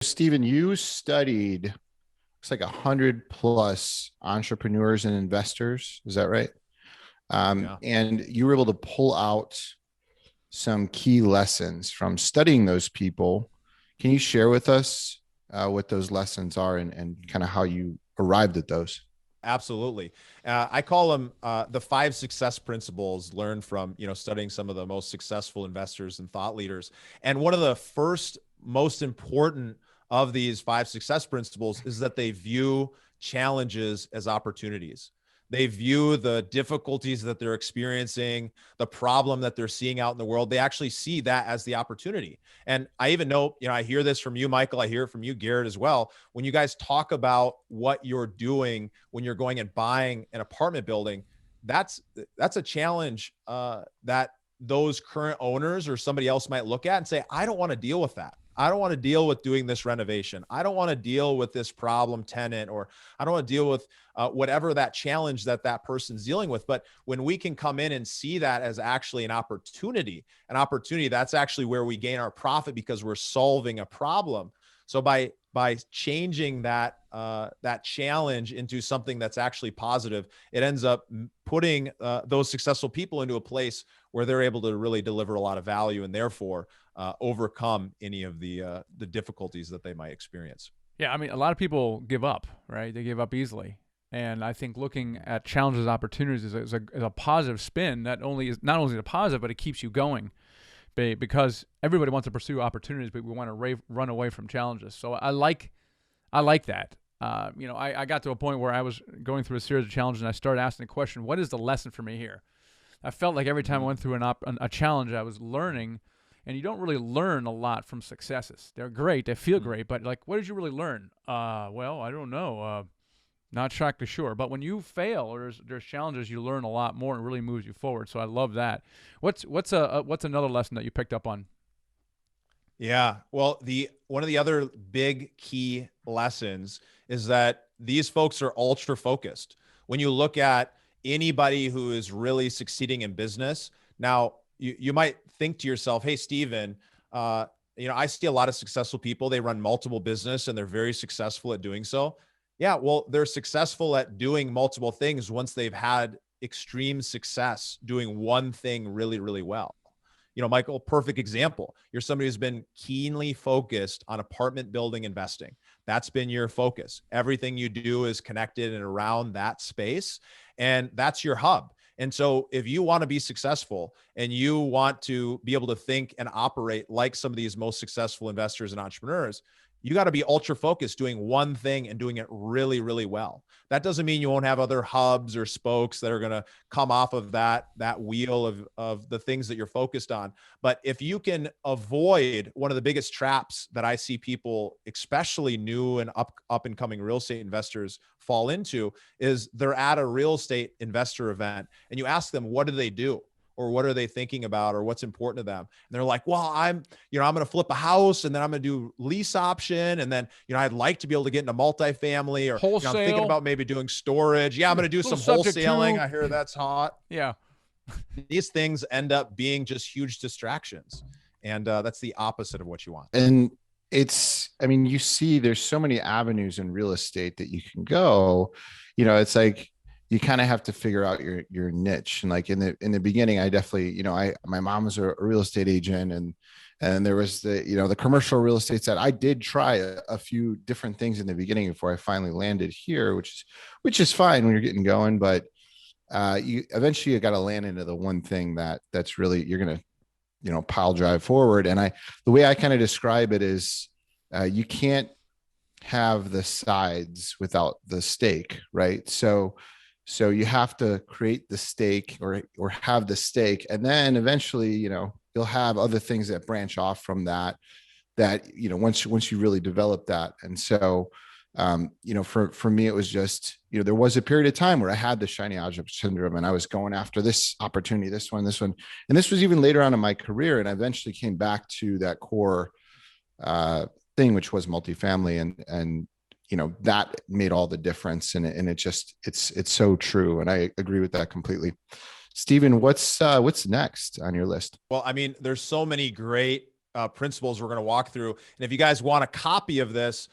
Stephen, you studied, it's like 100 plus entrepreneurs and investors. Is that right? Yeah. And you were able to pull out some key lessons from studying those people. Can you share with us what those lessons are and kind of how you arrived at those? Absolutely. I call them the five success principles learned from, studying some of the most successful investors and thought leaders. And one of the first most important of these five success principles is that they view challenges as opportunities. They view the difficulties that they're experiencing, the problem that they're seeing out in the world. They actually see that as the opportunity. And I even know, I hear this from you, Michael. I hear it from you, Garrett, as well. When you guys talk about what you're doing when you're going and buying an apartment building, that's a challenge that those current owners or somebody else might look at and say, I don't want to deal with that. I don't want to deal with doing this renovation. I don't want to deal with this problem tenant, or I don't want to deal with whatever that challenge that person's dealing with. But when we can come in and see that as actually an opportunity, that's actually where we gain our profit because we're solving a problem. So by changing that challenge into something that's actually positive, it ends up putting those successful people into a place where they're able to really deliver a lot of value and therefore overcome any of the difficulties that they might experience. Yeah, I mean, a lot of people give up, right? They give up easily. And I think looking at challenges, opportunities is a positive spin. That only is not only is it a positive, but it keeps you going, because everybody wants to pursue opportunities, but we want to run away from challenges. So I like that. I got to a point where I was going through a series of challenges, and I started asking the question, what is the lesson for me here? I felt like every time I went through a challenge, I was learning, and you don't really learn a lot from successes. They're great, they feel great, but like, what did you really learn? Well, I don't know. Not exactly sure. But when you fail or there's challenges, you learn a lot more and it really moves you forward. So I love that. What's another lesson that you picked up on? Yeah. Well, the one of the other big key lessons is that these folks are ultra focused. When you look at anybody who is really succeeding in business, now you might think to yourself, "Hey, Steven, I see a lot of successful people. They run multiple business and they're very successful at doing so." Yeah, well, they're successful at doing multiple things once they've had extreme success doing one thing really, really well. Michael, perfect example. You're somebody who's been keenly focused on apartment building investing. That's been your focus. Everything you do is connected and around that space, and that's your hub. And so if you want to be successful and you want to be able to think and operate like some of these most successful investors and entrepreneurs, you got to be ultra focused doing one thing and doing it really, really well. That doesn't mean you won't have other hubs or spokes that are going to come off of that wheel of the things that you're focused on. But if you can avoid one of the biggest traps that I see people, especially new and up and coming real estate investors, fall into, is they're at a real estate investor event and you ask them, what do they do? Or what are they thinking about, or what's important to them? And they're like, well, I'm going to flip a house, and then I'm going to do lease option. And then, I'd like to be able to get into multifamily, or, I'm thinking Wholesale, about maybe doing storage. Yeah, I'm going to do little some subject wholesaling. to. I hear that's hot. Yeah. These things end up being just huge distractions. And that's the opposite of what you want. And I mean, you see, there's so many avenues in real estate that you can go. It's like you kind of have to figure out your niche. And like in the beginning, I definitely, my mom was a real estate agent, and there was the commercial real estate side. I did try a few different things in the beginning before I finally landed here, which is fine when you're getting going, but you eventually got to land into the one thing that's really you're gonna pile drive forward. And the way I kind of describe it is, you can't have the sides without the steak, right? So you have to create the steak, or have the steak, and then eventually you'll have other things that branch off from that once you really develop that. And so for me, it was just, there was a period of time where I had the shiny object syndrome, and I was going after this opportunity, this one, and this was even later on in my career. And I eventually came back to that core thing, which was multifamily, and that made all the difference. And it's so true. And I agree with that completely. Steven, what's next on your list? Well, I mean, there's so many great principles we're going to walk through. And if you guys want a copy of this,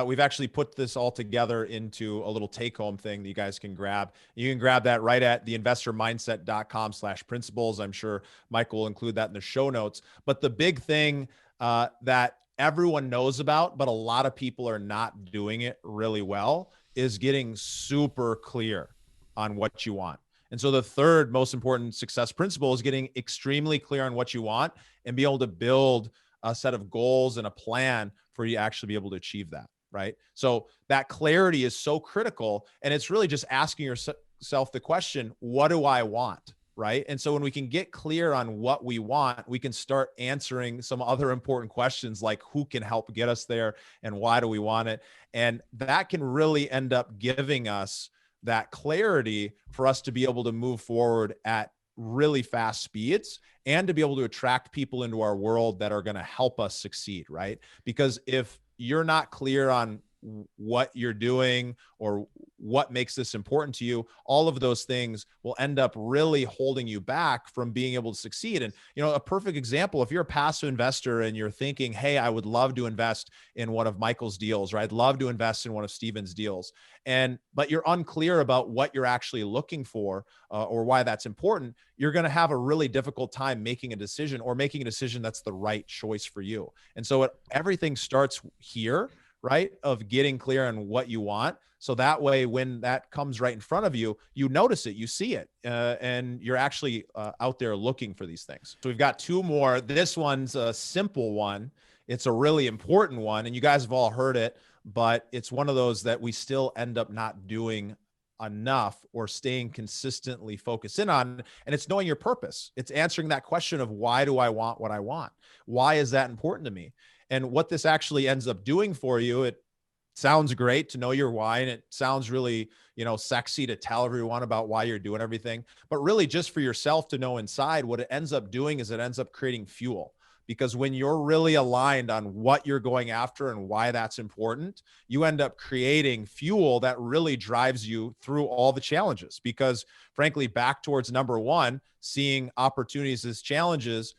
we've actually put this all together into a little take-home thing that you guys can grab. You can grab that right at theinvestormindset.com/principles. I'm sure Michael will include that in the show notes. But the big thing that everyone knows about, but a lot of people are not doing it really well, is getting super clear on what you want. And so the third most important success principle is getting extremely clear on what you want and be able to build a set of goals and a plan for you to actually be able to achieve that, right? So that clarity is so critical. And it's really just asking yourself the question, what do I want? Right. And so when we can get clear on what we want, we can start answering some other important questions like who can help get us there and why do we want it? And that can really end up giving us that clarity for us to be able to move forward at really fast speeds and to be able to attract people into our world that are going to help us succeed, right? Because if you're not clear on what you're doing or what makes this important to you, all of those things will end up really holding you back from being able to succeed. And, a perfect example, if you're a passive investor and you're thinking, hey, I would love to invest in one of Michael's deals, right? I'd love to invest in one of Steven's deals. But you're unclear about what you're actually looking for or why that's important, you're going to have a really difficult time making a decision or making a decision that's the right choice for you. And so everything starts here, right? Of getting clear on what you want. So that way, when that comes right in front of you, you notice it, you see it, and you're actually out there looking for these things. So we've got two more. This one's a simple one. It's a really important one, and you guys have all heard it, but it's one of those that we still end up not doing enough or staying consistently focused in on. And it's knowing your purpose. It's answering that question of why do I want what I want? Why is that important to me? And what this actually ends up doing for you, it sounds great to know your why. And it sounds really, sexy to tell everyone about why you're doing everything, but really just for yourself to know inside, what it ends up doing is it ends up creating fuel. Because when you're really aligned on what you're going after and why that's important, you end up creating fuel that really drives you through all the challenges. Because frankly, back towards number one, seeing opportunities as challenges,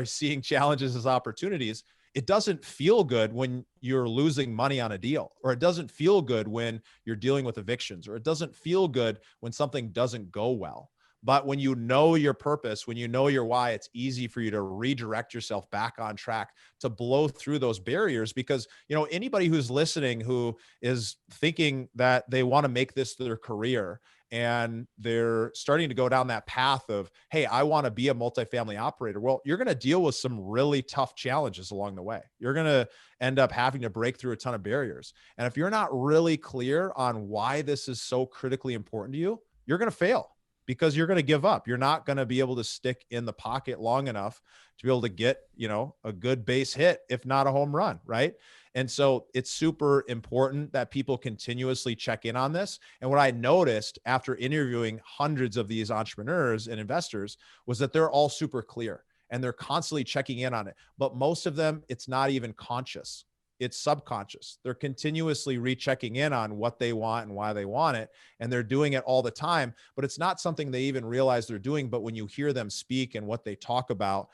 seeing challenges as opportunities, it doesn't feel good when you're losing money on a deal, or it doesn't feel good when you're dealing with evictions, or it doesn't feel good when something doesn't go well. But when you know your purpose, when you know your why, it's easy for you to redirect yourself back on track to blow through those barriers. Because, anybody who's listening who is thinking that they want to make this their career and they're starting to go down that path of, hey, I want to be a multifamily operator. Well, you're going to deal with some really tough challenges along the way. You're going to end up having to break through a ton of barriers. And if you're not really clear on why this is so critically important to you, you're going to fail. Because you're going to give up. You're not going to be able to stick in the pocket long enough to be able to get, a good base hit, if not a home run, right? And so it's super important that people continuously check in on this. And what I noticed after interviewing hundreds of these entrepreneurs and investors was that they're all super clear and they're constantly checking in on it. But most of them, it's not even conscious. It's subconscious. They're continuously rechecking in on what they want and why they want it. And they're doing it all the time, but it's not something they even realize they're doing. But when you hear them speak and what they talk about,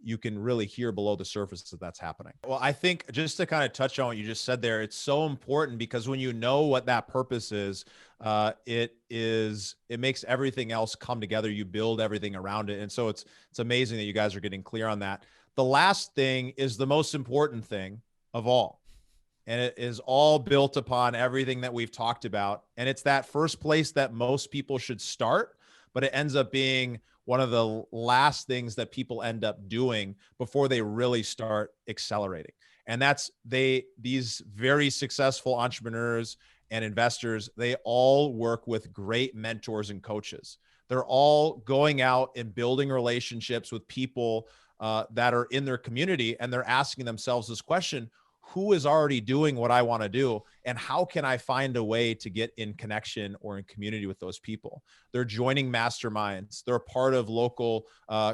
you can really hear below the surface that that's happening. Well, I think just to kind of touch on what you just said there, it's so important because when you know what that purpose is, it makes everything else come together. You build everything around it. And so it's amazing that you guys are getting clear on that. The last thing is the most important thing of all. And it is all built upon everything that we've talked about. And it's that first place that most people should start, but it ends up being one of the last things that people end up doing before they really start accelerating. And that's these very successful entrepreneurs and investors, they all work with great mentors and coaches. They're all going out and building relationships with people that are in their community, and they're asking themselves this question: who is already doing what I want to do, and how can I find a way to get in connection or in community with those people? They're joining masterminds. They're a part of local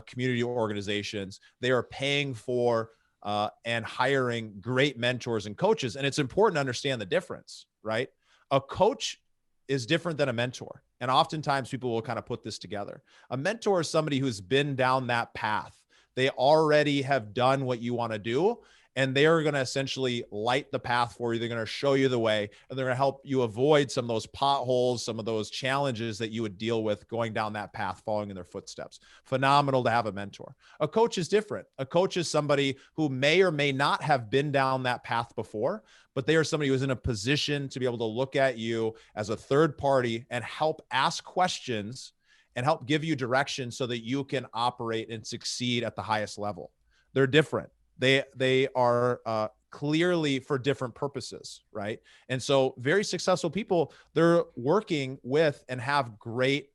community organizations. They are paying for and hiring great mentors and coaches. And it's important to understand the difference, right? A coach is different than a mentor. And oftentimes people will kind of put this together. A mentor is somebody who's been down that path They already have done what you want to do, and they're going to essentially light the path for you. They're going to show you the way, and they're going to help you avoid some of those potholes, some of those challenges that you would deal with going down that path, following in their footsteps. Phenomenal to have a mentor. A coach is different. A coach is somebody who may or may not have been down that path before, but they are somebody who's in a position to be able to look at you as a third party and help ask questions and help give you direction so that you can operate and succeed at the highest level. They're different. They are clearly for different purposes, right? And so very successful people, they're working with and have great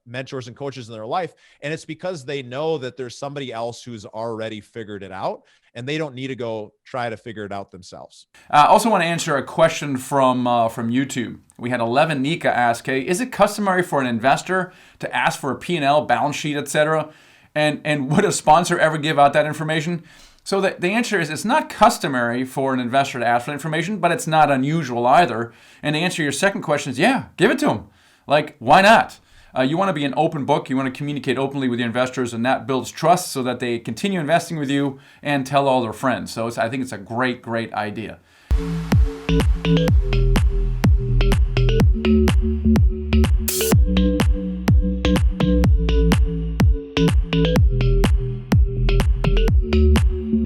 mentors and coaches in their life. And it's because they know that there's somebody else who's already figured it out, and they don't need to go try to figure it out themselves. I also want to answer a question from YouTube. We had 11 Nika ask, hey, is it customary for an investor to ask for a P&L, balance sheet, etc.? And would a sponsor ever give out that information? So the answer is it's not customary for an investor to ask for information, but it's not unusual either. And to answer your second question is, yeah, give it to them. Like, why not? You want to be an open book. You want to communicate openly with your investors, and that builds trust so that they continue investing with you and tell all their friends. So I think it's a great, great idea.